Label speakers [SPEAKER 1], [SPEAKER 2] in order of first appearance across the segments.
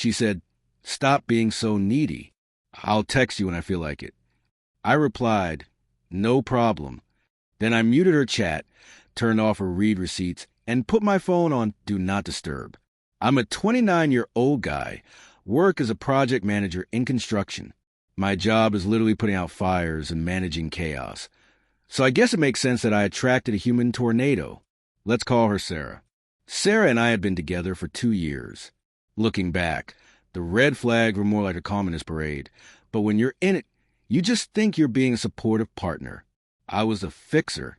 [SPEAKER 1] She said, "Stop being so needy. I'll text you when I feel like it." I replied, "No problem." Then I muted her chat, turned off her read receipts, and put my phone on Do Not Disturb. I'm a 29-year-old guy, work as a project manager in construction. My job is literally putting out fires and managing chaos. So I guess it makes sense that I attracted a human tornado. Let's call her Sarah. Sarah and I had been together for 2 years. Looking back, the red flags were more like a communist parade. But when you're in it, you just think you're being a supportive partner. I was a fixer.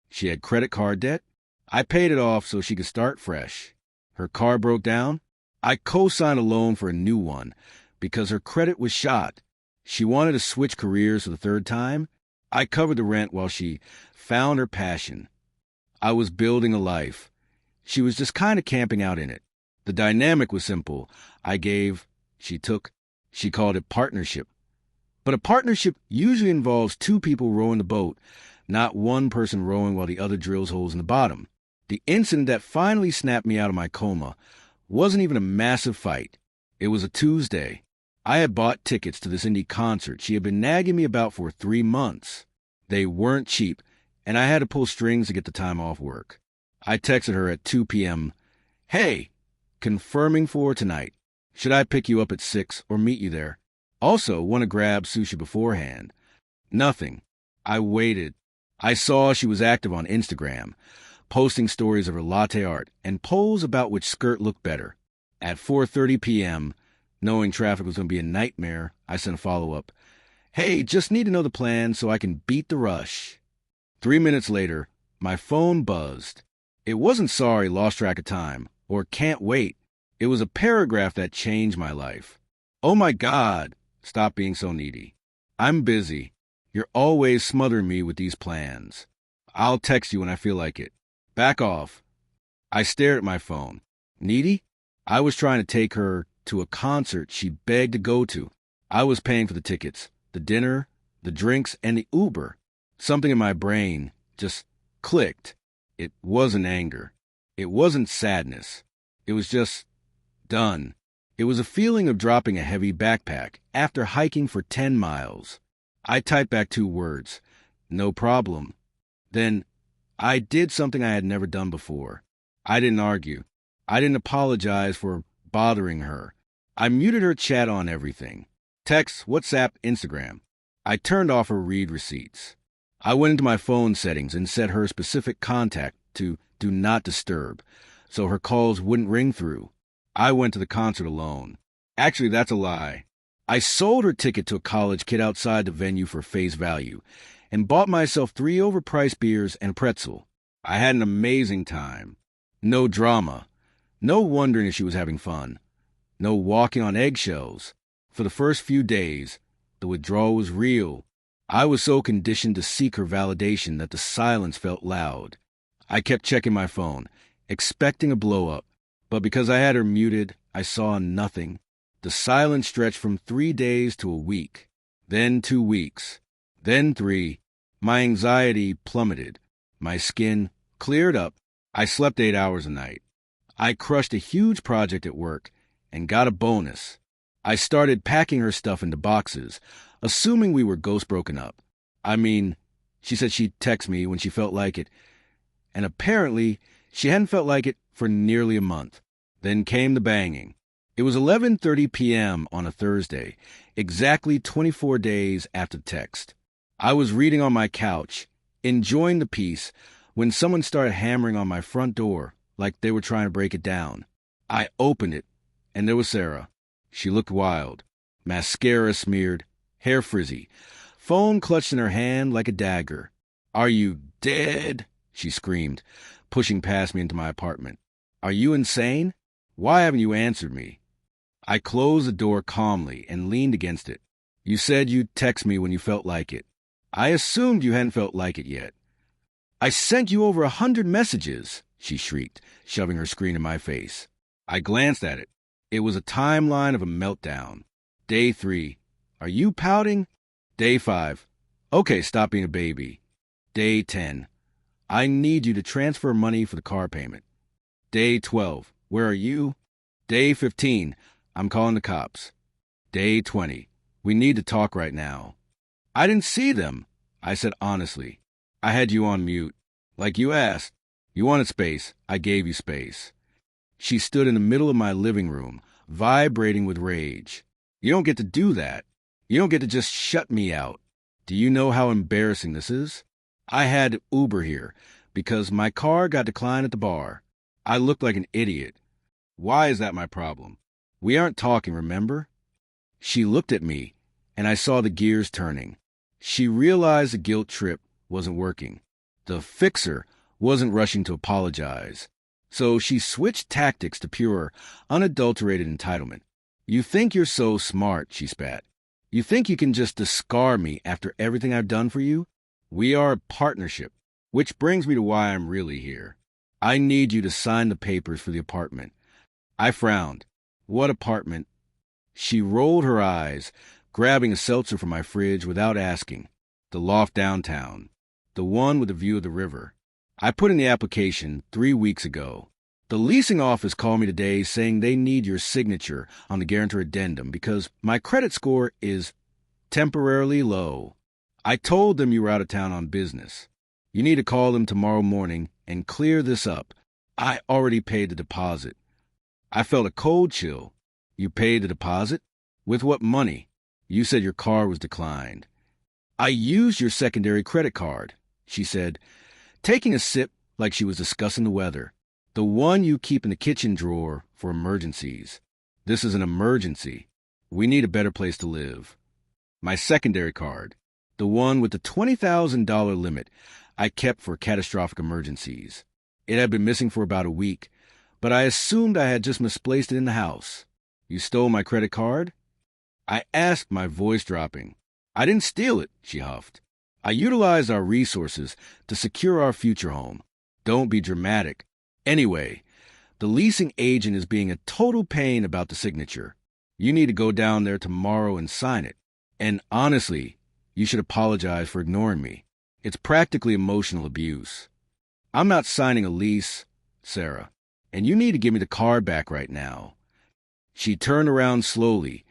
[SPEAKER 1] She had credit card debt. I paid it off so she could start fresh. Her car broke down. I co-signed a loan for a new one because her credit was shot. She wanted to switch careers for the third time. I covered the rent while she found her passion. I was building a life. She was just kind of camping out in it. The dynamic was simple. I gave, she took. She called it partnership. But a partnership usually involves 2 people rowing the boat, not one person rowing while the other drills holes in the bottom. The incident that finally snapped me out of my coma wasn't even a massive fight. It was a Tuesday. I had bought tickets to this indie concert she had been nagging me about for 3 months. They weren't cheap, and I had to pull strings to get the time off work. I texted her at 2 p.m. "Hey, confirming for tonight. Should I pick you up at 6 or meet you there? Also, want to grab sushi beforehand?" Nothing. I waited. I saw she was active on Instagram, posting stories of her latte art and polls about which skirt looked better. At 4:30 p.m., knowing traffic was going to be a nightmare, I sent a follow-up. "Hey, just need to know the plan so I can beat the rush." 3 minutes later, my phone buzzed. It wasn't "sorry, lost track of time," or "can't wait." It was a paragraph that changed my life. "Oh my God, stop being so needy. I'm busy. You're always smothering me with these plans. I'll text you when I feel like it. Back off." I stared at my phone. Needy? I was trying to take her to a concert she begged to go to. I was paying for the tickets, the dinner, the drinks, and the Uber. Something in my brain just clicked. It wasn't anger. It wasn't sadness. It was just done. It was a feeling of dropping a heavy backpack after hiking for 10 miles. I typed back 2 words. "No problem." Then I did something I had never done before. I didn't argue. I didn't apologize for bothering her. I muted her chat on everything. Text, WhatsApp, Instagram. I turned off her read receipts. I went into my phone settings and set her specific contact to Do Not Disturb, so her calls wouldn't ring through. I went to the concert alone. Actually, that's a lie. I sold her ticket to a college kid outside the venue for face value and bought myself 3 overpriced beers and a pretzel. I had an amazing time. No drama. No wondering if she was having fun. No walking on eggshells. For the first few days, the withdrawal was real. I was so conditioned to seek her validation that the silence felt loud. I kept checking my phone, expecting a blow-up. But because I had her muted, I saw nothing. The silence stretched from 3 days to a week, then 2 weeks, then 3. My anxiety plummeted. My skin cleared up. I slept 8 hours a night. I crushed a huge project at work and got a bonus. I started packing her stuff into boxes, assuming we were ghost broken up. I mean, she said she'd text me when she felt like it, and apparently she hadn't felt like it for nearly a month. Then came the banging. It was 11:30 p.m. on a Thursday, exactly 24 days after the text. I was reading on my couch, enjoying the peace, when someone started hammering on my front door like they were trying to break it down. I opened it, and there was Sarah. She looked wild, mascara smeared, hair frizzy, phone clutched in her hand like a dagger. "Are you dead?" she screamed, pushing past me into my apartment. "Are you insane? Why haven't you answered me?" I closed the door calmly and leaned against it. "You said you'd text me when you felt like it. I assumed you hadn't felt like it yet." "I sent you over 100 messages," she shrieked, shoving her screen in my face. I glanced at it. It was a timeline of a meltdown. Day 3. "Are you pouting?" Day 5. "Okay, stop being a baby." Day 10. "I need you to transfer money for the car payment." Day 12. "Where are you?" Day 15. I'm calling the cops. Day 20. We need to talk right now. I didn't see them, I said honestly. I had you on mute. Like you asked. You wanted space. I gave you space. She stood in the middle of my living room, vibrating with rage. You don't get to do that. You don't get to just shut me out. Do you know how embarrassing this is? I had Uber here because my car got declined at the bar. I looked like an idiot. Why is that my problem? We aren't talking, remember? She looked at me, and I saw the gears turning. She realized the guilt trip wasn't working. The fixer wasn't rushing to apologize. So she switched tactics to pure, unadulterated entitlement. You think you're so smart, she spat. You think you can just discard me after everything I've done for you? We are a partnership, which brings me to why I'm really here. I need you to sign the papers for the apartment. I frowned. What apartment? She rolled her eyes, grabbing a seltzer from my fridge without asking. The loft downtown. The one with a view of the river. I put in the application 3 weeks ago. The leasing office called me today saying they need your signature on the guarantor addendum because my credit score is temporarily low. I told them you were out of town on business. You need to call them tomorrow morning and clear this up. I already paid the deposit. I felt a cold chill. You paid the deposit? With what money? You said your car was declined. I used your secondary credit card, she said, taking a sip like she was discussing the weather. The one you keep in the kitchen drawer for emergencies. This is an emergency. We need a better place to live. My secondary card, the one with the $20,000 limit I kept for catastrophic emergencies. It had been missing for about a week, but I assumed I had just misplaced it in the house. You stole my credit card? I asked, my voice dropping. I didn't steal it, she huffed. I utilized our resources to secure our future home. Don't be dramatic. Anyway, the leasing agent is being a total pain about the signature. You need to go down there tomorrow and sign it. And honestly, you should apologize for ignoring me. It's practically emotional abuse. I'm not signing a lease, Sarah, and you need to give me the card back right now. She turned around slowly,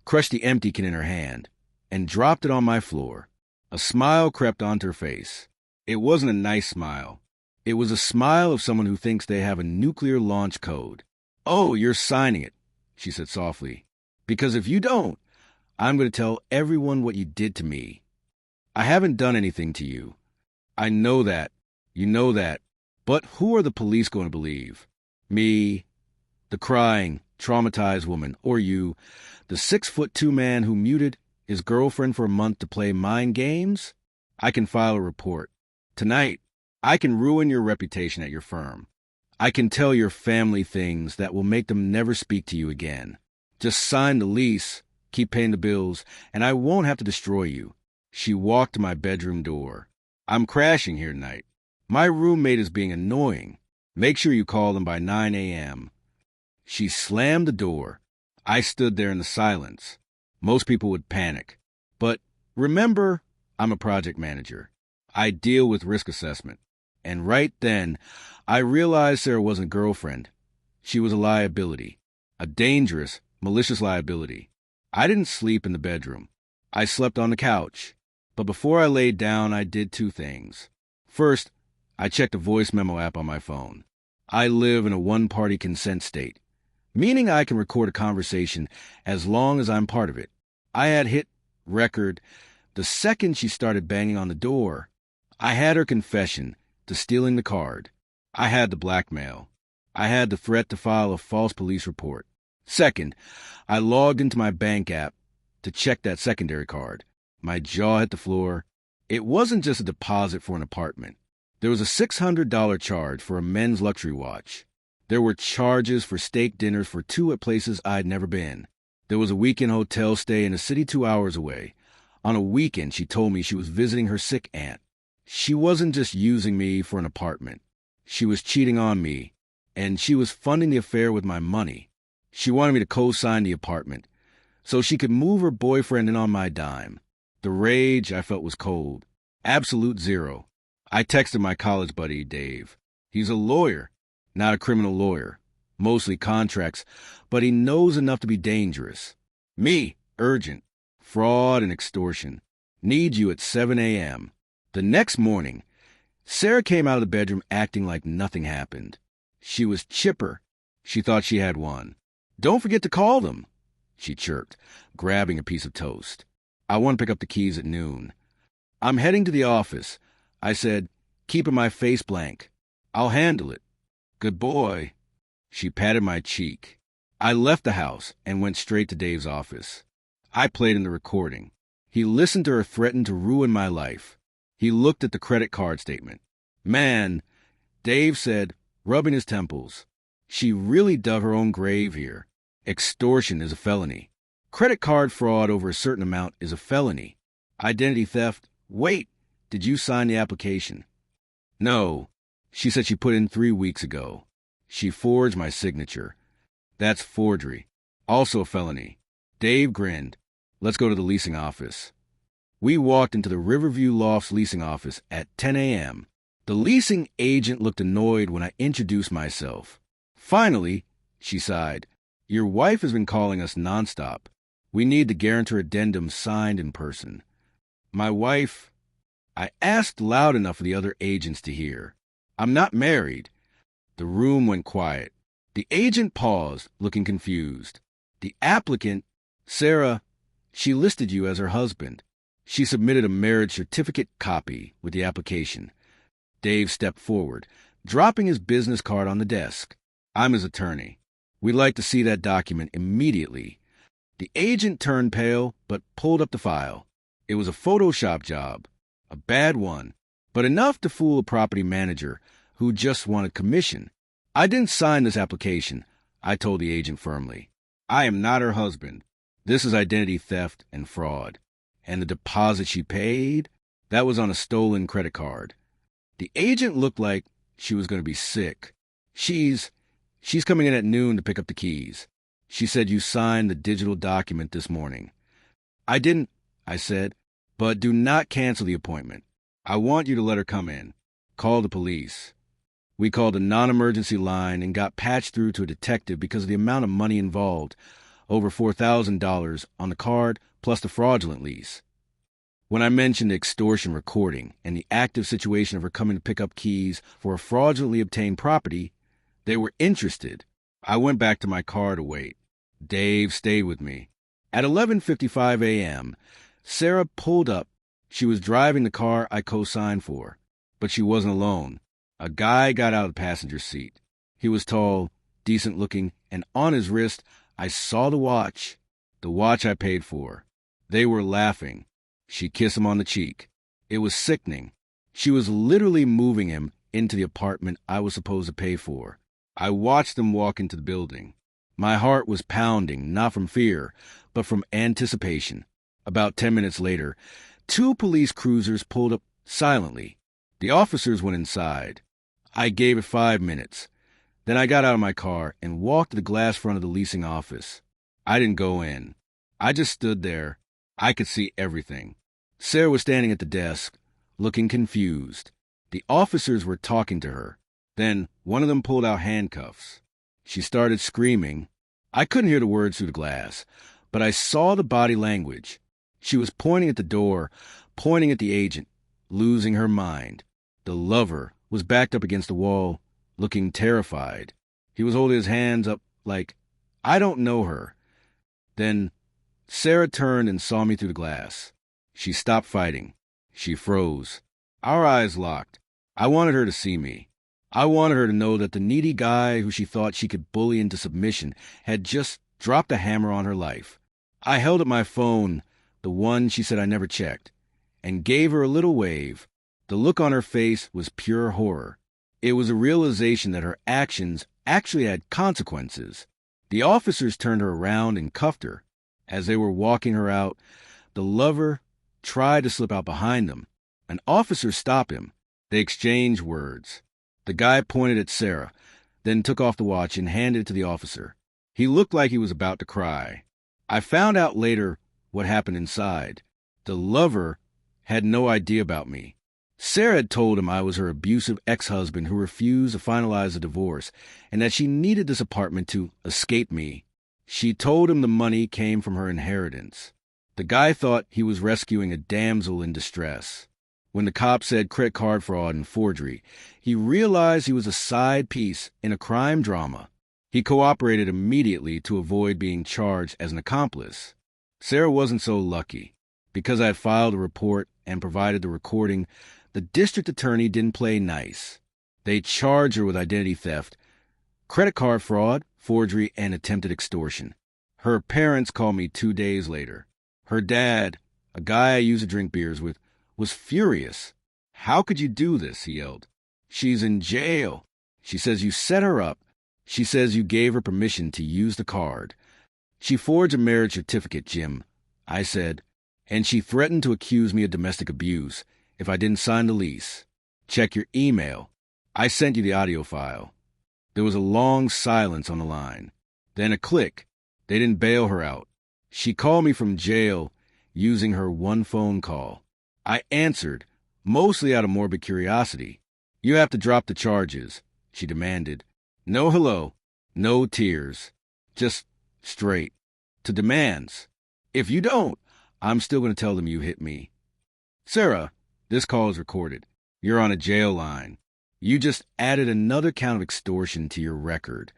[SPEAKER 1] crushed the empty can in her hand, and dropped it on my floor. A smile crept onto her face. It wasn't a nice smile. It was a smile of someone who thinks they have a nuclear launch code. Oh, you're signing it, she said softly. Because if you don't, I'm going to tell everyone what you did to me. I haven't done anything to you. I know that. You know that. But who are the police going to believe? Me, the crying, traumatized woman, or you, the 6'2" man who muted his girlfriend for a month to play mind games? I can file a report. Tonight, I can ruin your reputation at your firm. I can tell your family things that will make them never speak to you again. Just sign the lease, keep paying the bills, and I won't have to destroy you. She walked to my bedroom door. I'm crashing here tonight. My roommate is being annoying. Make sure you call them by 9 a.m. She slammed the door. I stood there in the silence. Most people would panic. But remember, I'm a project manager. I deal with risk assessment. And right then, I realized Sarah wasn't a girlfriend. She was a liability. A dangerous, malicious liability. I didn't sleep in the bedroom. I slept on the couch. But before I laid down, I did 2 things. First, I checked a voice memo app on my phone. I live in a one-party consent state, meaning I can record a conversation as long as I'm part of it. I had hit record the second she started banging on the door. I had her confession to stealing the card. I had the blackmail. I had the threat to file a false police report. Second, I logged into my bank app to check that secondary card. My jaw hit the floor. It wasn't just a deposit for an apartment. There was a $600 charge for a men's luxury watch. There were charges for steak dinners for 2 at places I'd never been. There was a weekend hotel stay in a city 2 hours away. On a weekend, she told me she was visiting her sick aunt. She wasn't just using me for an apartment. She was cheating on me, and she was funding the affair with my money. She wanted me to co-sign the apartment so she could move her boyfriend in on my dime. The rage I felt was cold. Absolute zero. I texted my college buddy, Dave. He's a lawyer, not a criminal lawyer. mostly contracts, but he knows enough to be dangerous. Me, urgent, fraud and extortion. Need you at 7 a.m. The next morning, Sarah came out of the bedroom acting like nothing happened. She was chipper. She thought she had one. "Don't forget to call them," she chirped, grabbing a piece of toast. "I want to pick up the keys at noon." "I'm heading to the office," I said, keeping my face blank. "I'll handle it." "Good boy." She patted my cheek. I left the house and went straight to Dave's office. I played in the recording. He listened to her threaten to ruin my life. He looked at the credit card statement. "Man," Dave said, rubbing his temples, "she really dug her own grave here. Extortion is a felony. Credit card fraud over a certain amount is a felony. Identity theft, wait, did you sign the application?" "No." She said she put in 3 weeks ago. She forged my signature. That's forgery. Also a felony. Dave grinned. "Let's go to the leasing office." We walked into the Riverview Lofts leasing office at 10 a.m. The leasing agent looked annoyed when I introduced myself. "Finally," she sighed, "your wife has been calling us nonstop. We need the guarantor addendum signed in person." "My wife," I asked loud enough for the other agents to hear. "I'm not married." The room went quiet. The agent paused, looking confused. "The applicant, Sarah, she listed you as her husband." She submitted a marriage certificate copy with the application. Dave stepped forward, dropping his business card on the desk. "I'm his attorney. We'd like to see that document immediately." The agent turned pale, but pulled up the file. It was a Photoshop job. A bad one, but enough to fool a property manager who just wanted commission. "I didn't sign this application," I told the agent firmly. "I am not her husband. This is identity theft and fraud. And the deposit she paid, that was on a stolen credit card." The agent looked like she was going to be sick. She's coming in at noon to pick up the keys. She said you signed the digital document this morning." "I didn't," I said, "but do not cancel the appointment. I want you to let her come in. Call the police." We called a non-emergency line and got patched through to a detective because of the amount of money involved, over $4,000 on the card plus the fraudulent lease. When I mentioned the extortion recording and the active situation of her coming to pick up keys for a fraudulently obtained property, they were interested. I went back to my car to wait. Dave stayed with me. At 11:55 a.m., Sarah pulled up. She was driving the car I co-signed for, but she wasn't alone. A guy got out of the passenger seat. He was tall, decent-looking, and on his wrist, I saw the watch I paid for. They were laughing. She kissed him on the cheek. It was sickening. She was literally moving him into the apartment I was supposed to pay for. I watched them walk into the building. My heart was pounding, not from fear, but from anticipation. About 10 minutes later, 2 police cruisers pulled up silently. The officers went inside. I gave it 5 minutes. Then I got out of my car and walked to the glass front of the leasing office. I didn't go in. I just stood there. I could see everything. Sarah was standing at the desk, looking confused. The officers were talking to her. Then one of them pulled out handcuffs. She started screaming. I couldn't hear the words through the glass, but I saw the body language. She was pointing at the door, pointing at the agent, losing her mind. The lover was backed up against the wall, looking terrified. He was holding his hands up like, I don't know her. Then Sarah turned and saw me through the glass. She stopped fighting. She froze. Our eyes locked. I wanted her to see me. I wanted her to know that the needy guy who she thought she could bully into submission had just dropped a hammer on her life. I held up my phone, the one she said I never checked, and gave her a little wave. The look on her face was pure horror. It was a realization that her actions actually had consequences. The officers turned her around and cuffed her. As they were walking her out, the lover tried to slip out behind them. An officer stopped him. They exchanged words. The guy pointed at Sarah, then took off the watch and handed it to the officer. He looked like he was about to cry. I found out later what happened inside. The lover had no idea about me. Sarah had told him I was her abusive ex-husband who refused to finalize the divorce and that she needed this apartment to escape me. She told him the money came from her inheritance. The guy thought he was rescuing a damsel in distress. When the cop said credit card fraud and forgery, he realized he was a side piece in a crime drama. He cooperated immediately to avoid being charged as an accomplice. Sarah wasn't so lucky. Because I had filed a report and provided the recording, the district attorney didn't play nice. They charged her with identity theft, credit card fraud, forgery, and attempted extortion. Her parents called me 2 days later. Her dad, a guy I used to drink beers with, was furious. "How could you do this?" he yelled. "She's in jail. She says you set her up. She says you gave her permission to use the card. She forged a marriage certificate, Jim," I said, "and she threatened to accuse me of domestic abuse if I didn't sign the lease. Check your email. I sent you the audio file." There was a long silence on the line. Then a click. They didn't bail her out. She called me from jail using her one phone call. I answered, mostly out of morbid curiosity. "You have to drop the charges," she demanded. No hello, no tears, just straight to demands. "If you don't, I'm still going to tell them you hit me." "Sarah, this call is recorded. You're on a jail line. You just added another count of extortion to your record."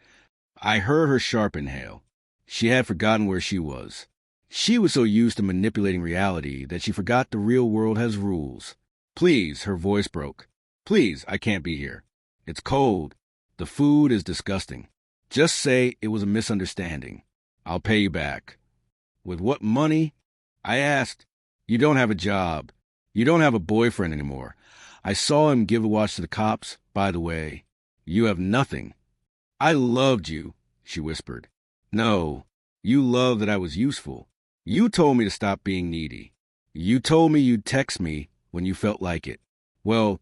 [SPEAKER 1] I heard her sharp inhale. She had forgotten where she was. She was so used to manipulating reality that she forgot the real world has rules. "Please," her voice broke. "Please, I can't be here. It's cold. The food is disgusting. Just say it was a misunderstanding. I'll pay you back." "With what money?" I asked. "You don't have a job. You don't have a boyfriend anymore. I saw him give the watch to the cops. By the way, you have nothing." "I loved you," she whispered. "No, you loved that I was useful. You told me to stop being needy. You told me you'd text me when you felt like it. Well,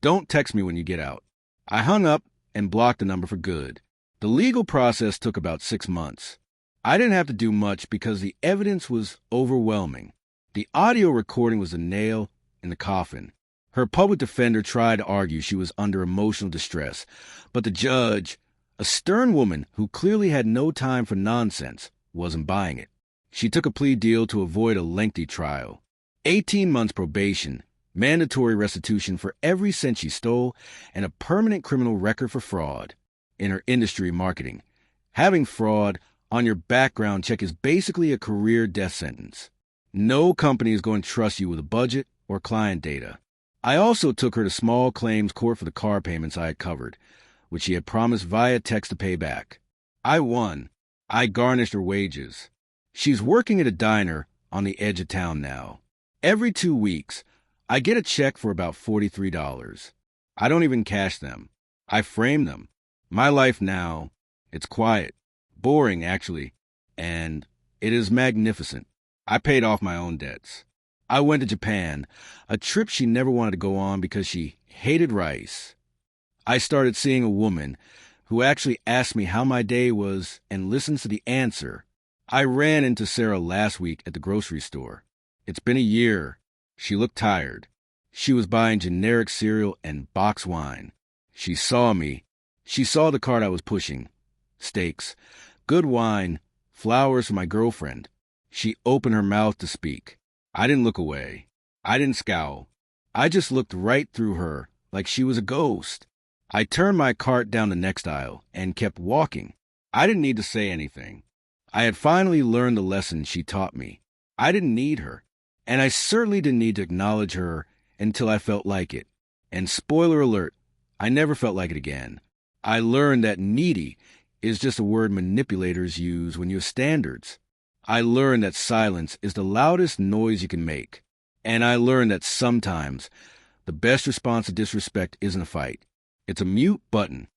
[SPEAKER 1] don't text me when you get out." I hung up and blocked the number for good. The legal process took about 6 months. I didn't have to do much because the evidence was overwhelming. The audio recording was the nail in the coffin. Her public defender tried to argue she was under emotional distress, but the judge, a stern woman who clearly had no time for nonsense, wasn't buying it. She took a plea deal to avoid a lengthy trial. 18 months probation, mandatory restitution for every cent she stole, and a permanent criminal record for fraud. In her industry marketing, having fraud on your background check is basically a career death sentence. No company is going to trust you with a budget or client data. I also took her to small claims court for the car payments I had covered, which she had promised via text to pay back. I won. I garnished her wages. She's working at a diner on the edge of town now. Every 2 weeks, I get a check for about $43. I don't even cash them. I frame them. My life now, it's quiet, boring actually, and it is magnificent. I paid off my own debts. I went to Japan, a trip she never wanted to go on because she hated rice. I started seeing a woman who actually asked me how my day was and listens to the answer. I ran into Sarah last week at the grocery store. It's been a year. She looked tired. She was buying generic cereal and box wine. She saw me. She saw the cart I was pushing. Steaks, good wine, flowers for my girlfriend. She opened her mouth to speak. I didn't look away. I didn't scowl. I just looked right through her like she was a ghost. I turned my cart down the next aisle and kept walking. I didn't need to say anything. I had finally learned the lesson she taught me. I didn't need her, and I certainly didn't need to acknowledge her until I felt like it. And spoiler alert, I never felt like it again. I learned that needy is just a word manipulators use when you have standards. I learned that silence is the loudest noise you can make. And I learned that sometimes the best response to disrespect isn't a fight. It's a mute button.